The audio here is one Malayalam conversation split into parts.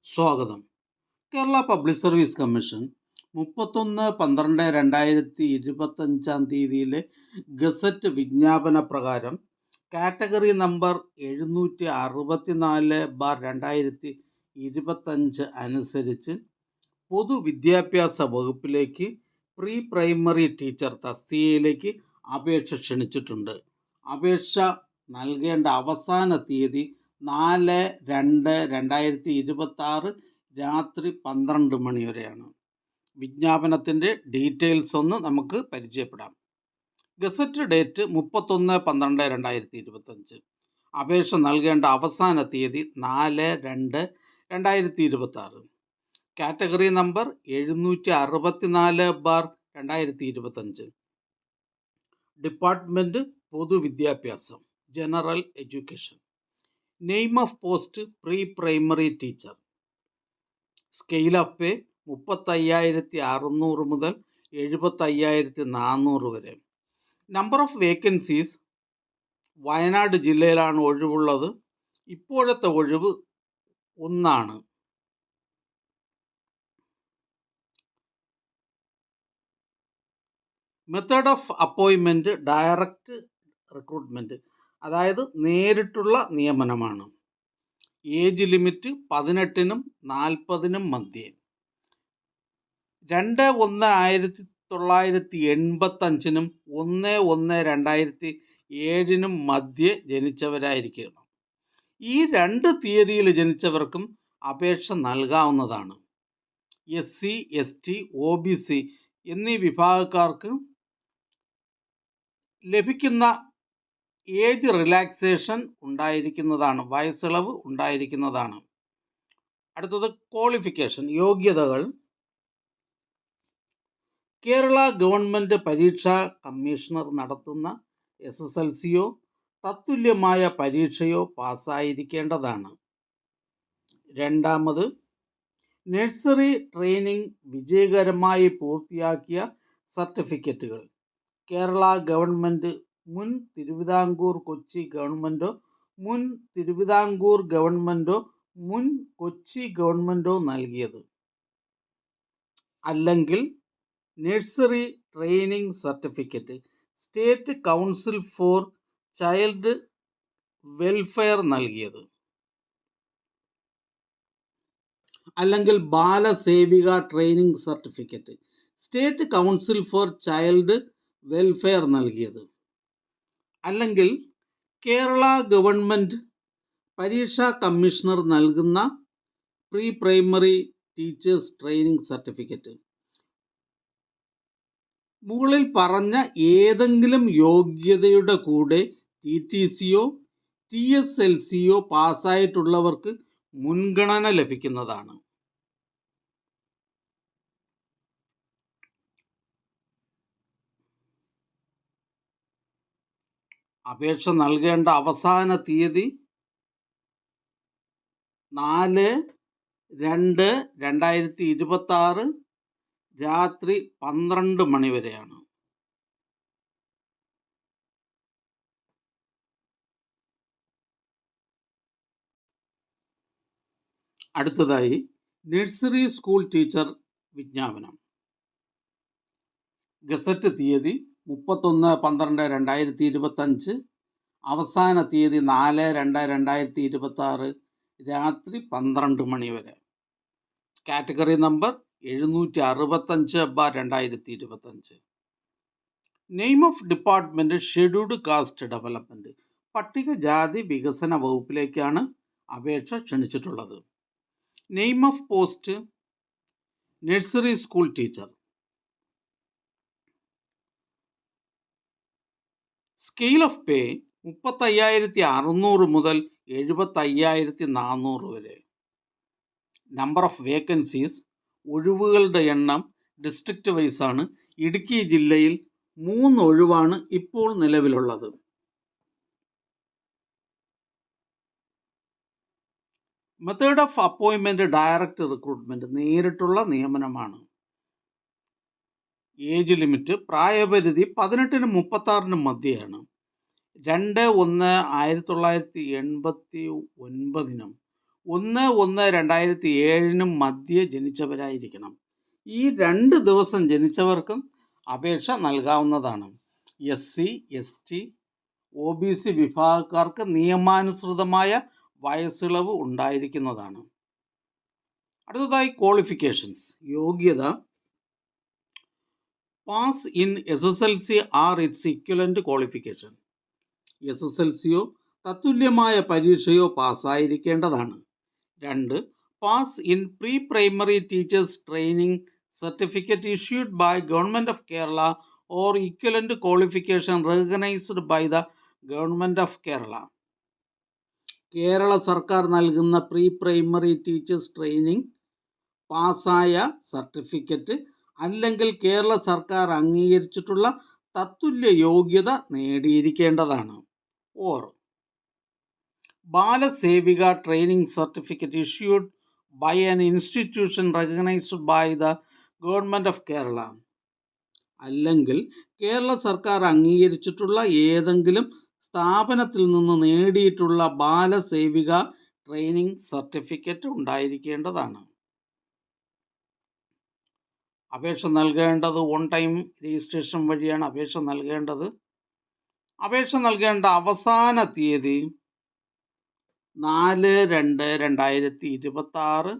സ്വാഗതം. Kerala public service commission 31/12/2025 gazette വിജ്ഞാപന പ്രകാരം കാറ്റഗറി നമ്പർ 764/2025 അനുസരിച്ച് പൊതുവിദ്യാഭ്യാസ വകുപ്പിലേക്ക് പ്രീ പ്രൈമറി ടീച്ചർ തസ്തികയിലേക്ക് അപേക്ഷ ക്ഷണിച്ചിട്ടുണ്ട്. അപേക്ഷ നൽകേണ്ട അവസാന തീയതി 4/2/2026 രാത്രി 12 മണി വരെയാണ്. വിജ്ഞാപനത്തിൻ്റെ ഡീറ്റെയിൽസ് ഒന്ന് നമുക്ക് പരിചയപ്പെടാം. Gazette date 31/12/2025. അപേക്ഷ നൽകേണ്ട അവസാന തീയതി 4/2/2026. Category number 764/2025. ഡിപ്പാർട്ട്മെൻറ്റ് പൊതുവിദ്യാഭ്യാസം, general education. Name of post pre primary teacher. Scale of pay 35,600 മുതൽ 75,400 വരെ. നമ്പർ ഓഫ് വേക്കൻസീസ്, വയനാട് ജില്ലയിലാണ് ഒഴിവുള്ളത്. ഇപ്പോഴത്തെ ഒഴിവ് 1. Method of appointment direct recruitment, അതായത് നേരിട്ടുള്ള നിയമനമാണ്. ഏജ് ലിമിറ്റ് 18-നും 40-നും മധ്യേ. 2/1/1985-നും 1/1/2007-നും മധ്യേ ജനിച്ചവരായിരിക്കണം. ഈ 2 തീയതിയിൽ ജനിച്ചവർക്കും അപേക്ഷ നൽകാവുന്നതാണ്. SC, ST, OBC എന്നീ വിഭാഗക്കാർക്ക് ലഭിക്കുന്ന ഏജ് റിലാക്സേഷൻ ഉണ്ടായിരിക്കുന്നതാണ്, വയസ്സിളവ് ഉണ്ടായിരിക്കുന്നതാണ്. അടുത്തത് ക്വാളിഫിക്കേഷൻ, യോഗ്യതകൾ. കേരള ഗവൺമെൻറ് പരീക്ഷാ കമ്മീഷണർ നടത്തുന്ന SSLCയോ തത്തുല്യമായ പരീക്ഷയോ പാസ്സായിരിക്കേണ്ടതാണ്. 2. നഴ്സറി ട്രെയിനിങ് വിജയകരമായി പൂർത്തിയാക്കിയ സർട്ടിഫിക്കറ്റുകൾ. കേരള ഗവൺമെൻറ്, മുൻ തിരുവിതാംകൂർ കൊച്ചി ഗവൺമെൻറ്റോ, മുൻ തിരുവിതാംകൂർ ഗവൺമെൻറ്റോ, മുൻ കൊച്ചി ഗവൺമെൻറ്റോ നൽകിയത്, അല്ലെങ്കിൽ nursery training certificate state council for child welfare നൽകിയത്, അല്ലെങ്കിൽ ബാലസേവിക training certificate state council for child welfare നൽകിയത്, അല്ലെങ്കിൽ കേരള ഗവൺമെൻറ് പരീക്ഷാ കമ്മീഷണർ നൽകുന്ന pre primary teachers training certificate. മുകളിൽ പറഞ്ഞ ഏതെങ്കിലും യോഗ്യതയുടെ കൂടെ TTCയോ TSLCയോ പാസ്സായിട്ടുള്ളവർക്ക് മുൻഗണന ലഭിക്കുന്നതാണ്. അപേക്ഷ നൽകേണ്ട അവസാന തീയതി 4/2/2026 രാത്രി 12 മണി വരെയാണ്. അടുത്തതായി നഴ്സറി സ്കൂൾ ടീച്ചർ വിജ്ഞാപനം. ഗസറ്റ് തീയതി 31/12/2025. അവസാന തീയതി 4/2/2026 രാത്രി 12 മണി വരെ. Category number 765/2025. Name of department scheduled caste development. പട്ടികജാതി വികസന വകുപ്പിലേക്കാണ് അപേക്ഷ ക്ഷണിച്ചിട്ടുള്ളത്. Name of post nursery school teacher. Scale of pay 35,600 മുതൽ 75,400 വരെ. നമ്പർ ഓഫ് വേക്കൻസീസ്, ഒഴിവുകളുടെ എണ്ണം ഡിസ്ട്രിക്റ്റ് വൈസാണ്. ഇടുക്കി ജില്ലയിൽ 3 ഒഴിവാണ് ഇപ്പോൾ നിലവിലുള്ളത്. Method of appointment direct recruitment, നേരിട്ടുള്ള നിയമനമാണ്. ഏജ് ലിമിറ്റ്, പ്രായപരിധി 18-നും 36-നും മധ്യയാണ്. 2/1/1989-നും 1/1/2007 മധ്യേ ജനിച്ചവരായിരിക്കണം. ഈ 2 ദിവസം ജനിച്ചവർക്കും അപേക്ഷ നൽകാവുന്നതാണ്. SC, ST, OBC വിഭാഗക്കാർക്ക് നിയമാനുസൃതമായ വയസ്സിളവ് ഉണ്ടായിരിക്കുന്നതാണ്. അടുത്തതായി ക്വാളിഫിക്കേഷൻസ്. യോഗ്യത: pass in SSLC or its equivalent qualification. SSLCയോ തത്തുല്യമായ പരീക്ഷയോ പാസ്സായിരിക്കേണ്ടതാണ്. 2. Pass in pre primary teachers training certificate issued by government of Kerala or equivalent qualification recognised by the government of Kerala. Kerala സർക്കാർ നൽകുന്ന പ്രീ പ്രൈമറി ടീച്ചേഴ്സ് ട്രെയിനിങ് പാസ്സായ സർട്ടിഫിക്കറ്റ് അല്ലെങ്കിൽ കേരള സർക്കാർ അംഗീകരിച്ചിട്ടുള്ള തത്തുല്യ യോഗ്യത നേടിയിരിക്കേണ്ടതാണ്. ഓർ ബാലസേവിക training certificate issued by an institution recognised by the government of Kerala, അല്ലെങ്കിൽ കേരള സർക്കാർ അംഗീകരിച്ചിട്ടുള്ള ഏതെങ്കിലും സ്ഥാപനത്തിൽ നിന്ന് നേടിയിട്ടുള്ള ബാലസേവിക ട്രെയിനിങ് സർട്ടിഫിക്കറ്റ് ഉണ്ടായിരിക്കേണ്ടതാണ്. അപേക്ഷ നൽകേണ്ടത് ഓൺ ടൈം രജിസ്ട്രേഷൻ വഴിയാണ് അപേക്ഷ നൽകേണ്ടത്. അപേക്ഷ നൽകേണ്ട അവസാന തീയതി 4/2/2026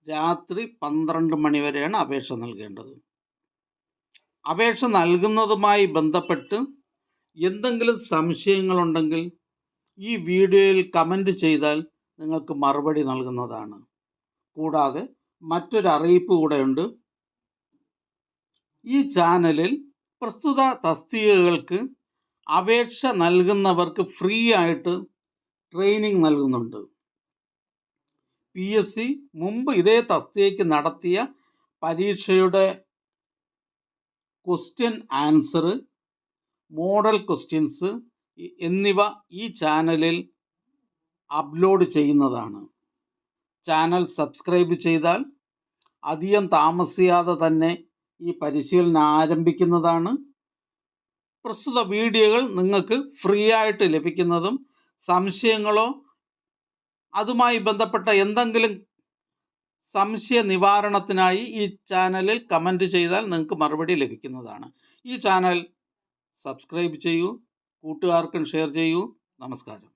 രാത്രി 12 മണി വരെയാണ് അപേക്ഷ നൽകേണ്ടത്. അപേക്ഷ നൽകുന്നതുമായി ബന്ധപ്പെട്ട് എന്തെങ്കിലും സംശയങ്ങളുണ്ടെങ്കിൽ ഈ വീഡിയോയിൽ കമൻറ്റ് ചെയ്താൽ നിങ്ങൾക്ക് മറുപടി നൽകുന്നതാണ്. കൂടാതെ മറ്റൊരു അറിയിപ്പ് കൂടെയുണ്ട്. ഈ ചാനലിൽ പ്രസ്തുത തസ്തികകൾക്ക് അപേക്ഷ നൽകുന്നവർക്ക് ഫ്രീ ആയിട്ട് ട്രെയിനിങ് നൽകുന്നുണ്ട്. PSC മുമ്പ് ഇതേ തസ്തികയ്ക്ക് നടത്തിയ പരീക്ഷയുടെ ക്വസ്റ്റ്യൻ ആൻസർ, മോഡൽ ക്വസ്റ്റ്യൻസ് എന്നിവ ഈ ചാനലിൽ അപ്ലോഡ് ചെയ്യുന്നതാണ്. ചാനൽ സബ്സ്ക്രൈബ് ചെയ്താൽ അധികം താമസിയാതെ തന്നെ ഈ പരിശീലനം ആരംഭിക്കുന്നതാണ്. പ്രസ്തുത വീഡിയോകൾ നിങ്ങൾക്ക് ഫ്രീ ആയിട്ട് ലഭിക്കുന്നതും സംശയങ്ങളോ അതുമായി ബന്ധപ്പെട്ട എന്തെങ്കിലും സംശയ നിവാരണത്തിനായി ഈ ചാനലിൽ കമൻറ്റ് ചെയ്താൽ നിങ്ങൾക്ക് മറുപടി ലഭിക്കുന്നതാണ്. ഈ ചാനൽ സബ്സ്ക്രൈബ് ചെയ്യൂ, കൂട്ടുകാർക്കും ഷെയർ ചെയ്യൂ. നമസ്കാരം.